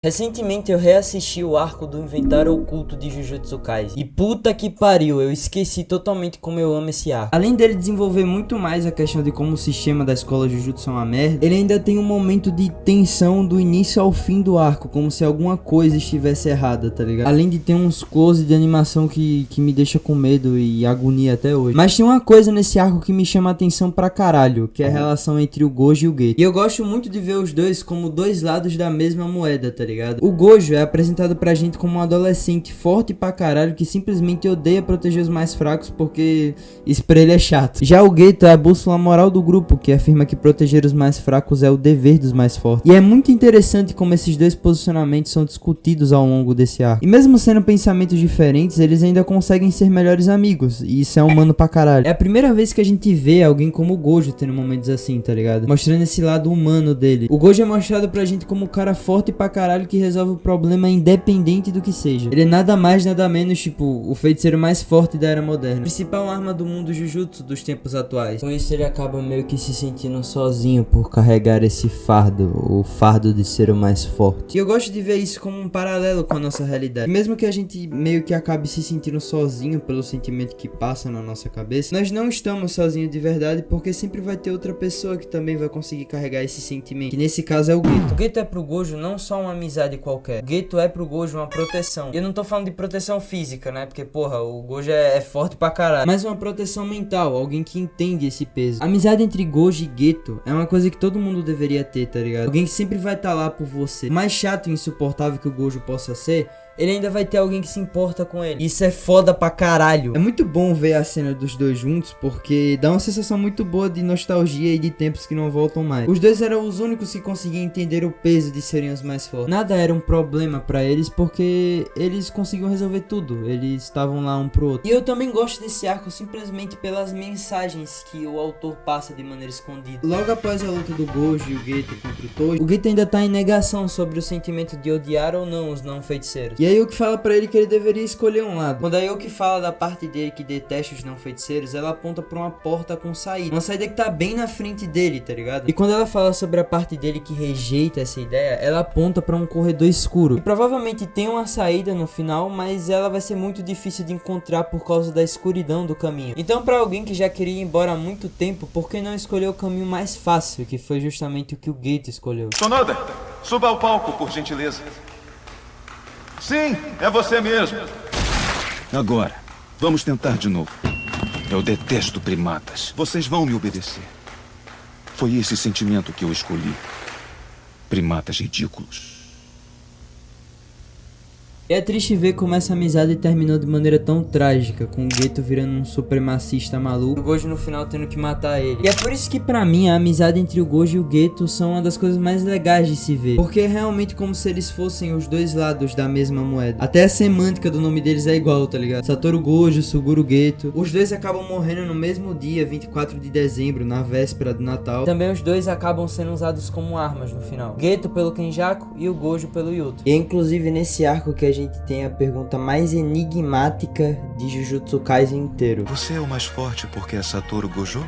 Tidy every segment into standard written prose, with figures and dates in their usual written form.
Recentemente eu reassisti o arco do Inventário Oculto de Jujutsu Kaisen e puta que pariu, eu esqueci totalmente como eu amo esse arco. Além dele desenvolver muito mais a questão de como o sistema da escola Jujutsu é uma merda, ele ainda tem um momento de tensão do início ao fim do arco, como se alguma coisa estivesse errada, tá ligado? Além de ter uns close de animação que me deixa com medo e agonia até hoje. Mas tem uma coisa nesse arco que me chama a atenção pra caralho, que é a relação entre o Gojo e o Geto. E eu gosto muito de ver os dois como dois lados da mesma moeda, tá ligado? O Gojo é apresentado pra gente como um adolescente forte pra caralho que simplesmente odeia proteger os mais fracos porque isso pra ele é chato. Já o Geto é a bússola moral do grupo, que afirma que proteger os mais fracos é o dever dos mais fortes. E é muito interessante como esses dois posicionamentos são discutidos ao longo desse arco. E mesmo sendo pensamentos diferentes, eles ainda conseguem ser melhores amigos, e isso é humano pra caralho. É a primeira vez que a gente vê alguém como o Gojo tendo momentos assim, tá ligado? Mostrando esse lado humano dele. O Gojo é mostrado pra gente como um cara forte pra caralho que resolve o problema independente do que seja. Ele é nada mais, nada menos, tipo, o feiticeiro mais forte da era moderna. Principal arma do mundo Jujutsu dos tempos atuais. Com isso ele acaba meio que se sentindo sozinho por carregar esse fardo, o fardo de ser o mais forte. E eu gosto de ver isso como um paralelo com a nossa realidade. E mesmo que a gente meio que acabe se sentindo sozinho pelo sentimento que passa na nossa cabeça, nós não estamos sozinhos de verdade, porque sempre vai ter outra pessoa que também vai conseguir carregar esse sentimento, que nesse caso é o Geto. O Geto é pro Gojo não só uma amizade qualquer. O Geto é pro Gojo uma proteção. E eu não tô falando de proteção física, né? Porque, porra, o Gojo é forte pra caralho. Mas uma proteção mental, alguém que entende esse peso. A amizade entre Gojo e Geto é uma coisa que todo mundo deveria ter, tá ligado? Alguém que sempre vai estar lá por você. O mais chato e insuportável que o Gojo possa ser, ele ainda vai ter alguém que se importa com ele. Isso é foda pra caralho. É muito bom ver a cena dos dois juntos, porque dá uma sensação muito boa de nostalgia e de tempos que não voltam mais. Os dois eram os únicos que conseguiam entender o peso de serem os mais fortes. Nada era um problema pra eles, porque eles conseguiam resolver tudo. Eles estavam lá um pro outro. E eu também gosto desse arco simplesmente pelas mensagens que o autor passa de maneira escondida. Logo após a luta do Gojo e o Geto contra o Toji, o Geto ainda tá em negação sobre o sentimento de odiar ou não os não feiticeiros. E a Yuki fala pra ele que ele deveria escolher um lado. Quando a Yuki fala da parte dele que detesta os não feiticeiros, ela aponta pra uma porta com saída. Uma saída que tá bem na frente dele, tá ligado? E quando ela fala sobre a parte dele que rejeita essa ideia, ela aponta pra um corredor escuro. E provavelmente tem uma saída no final, mas ela vai ser muito difícil de encontrar por causa da escuridão do caminho. Então pra alguém que já queria ir embora há muito tempo, por que não escolher o caminho mais fácil, que foi justamente o que o Geto escolheu? Sonoda, suba ao palco, por gentileza. Sim, é você mesmo. Agora, vamos tentar de novo. Eu detesto primatas. Vocês vão me obedecer. Foi esse sentimento que eu escolhi. Primatas ridículos. E é triste ver como essa amizade terminou de maneira tão trágica, com o Geto virando um supremacista maluco e o Gojo no final tendo que matar ele. E é por isso que pra mim a amizade entre o Gojo e o Geto são uma das coisas mais legais de se ver, porque é realmente como se eles fossem os dois lados da mesma moeda. Até a semântica do nome deles é igual, tá ligado? Satoru Gojo, Suguru Geto. Os dois acabam morrendo no mesmo dia, 24 de dezembro, na véspera do Natal. Também os dois acabam sendo usados como armas no final. Geto pelo Kenjaku e o Gojo pelo Yuto. E é inclusive nesse arco que a gente tem a pergunta mais enigmática de Jujutsu Kaisen inteiro. Você é o mais forte porque é Satoru Gojo?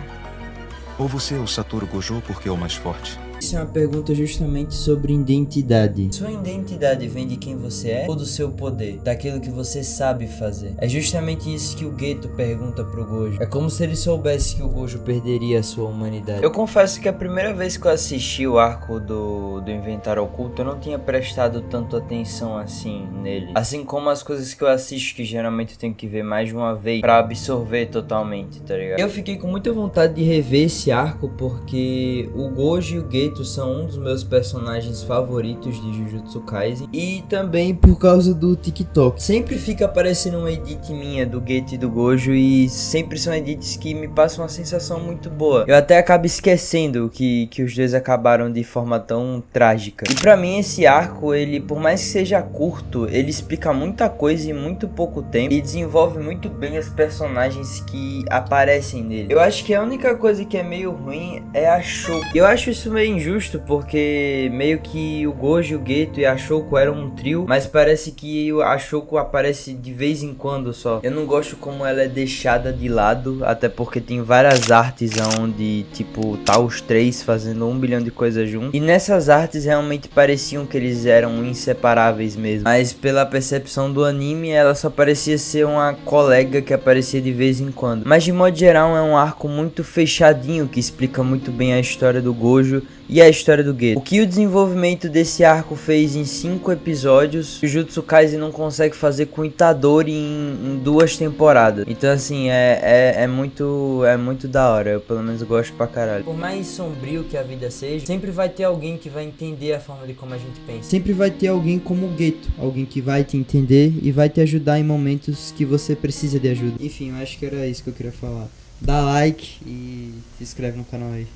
Ou você é o Satoru Gojo porque é o mais forte? Isso é uma pergunta justamente sobre identidade. Sua identidade vem de quem você é ou do seu poder? Daquilo que você sabe fazer? É justamente isso que o Geto pergunta pro Gojo. É como se ele soubesse que o Gojo perderia a sua humanidade. Eu confesso que a primeira vez que eu assisti o arco do Inventário Oculto, eu não tinha prestado tanto atenção assim nele. Assim como as coisas que eu assisto, que geralmente eu tenho que ver mais de uma vez pra absorver totalmente, tá ligado? Eu fiquei com muita vontade de rever esse arco porque o Gojo e o Geto são um dos meus personagens favoritos de Jujutsu Kaisen, e também por causa do TikTok. Sempre fica aparecendo uma edit minha do Geto e do Gojo, e sempre são edits que me passam uma sensação muito boa. Eu até acabo esquecendo que os dois acabaram de forma tão trágica. E pra mim esse arco, ele, por mais que seja curto, ele explica muita coisa em muito pouco tempo e desenvolve muito bem os personagens que aparecem nele. Eu acho que a única coisa que é meio ruim é a Shoko. Eu acho isso meio injusto porque meio que o Gojo, o Geto e a Shoko eram um trio, mas parece que a Shoko aparece de vez em quando só. Eu não gosto como ela é deixada de lado, até porque tem várias artes onde, tipo, tá os três fazendo 1 bilhão de coisas juntos. E nessas artes realmente pareciam que eles eram inseparáveis mesmo. Mas pela percepção do anime, ela só parecia ser uma colega que aparecia de vez em quando. Mas de modo geral é um arco muito fechadinho que explica muito bem a história do Gojo e a história do Geto. O que o desenvolvimento desse arco fez em 5 episódios, o Jujutsu Kaisen não consegue fazer com Itadori em 2 temporadas. Então assim, é muito da hora. Eu pelo menos gosto pra caralho. Por mais sombrio que a vida seja, sempre vai ter alguém que vai entender a forma de como a gente pensa. Sempre vai ter alguém como o Geto, alguém que vai te entender e vai te ajudar em momentos que você precisa de ajuda. Enfim, eu acho que era isso que eu queria falar. Dá like e se inscreve no canal aí.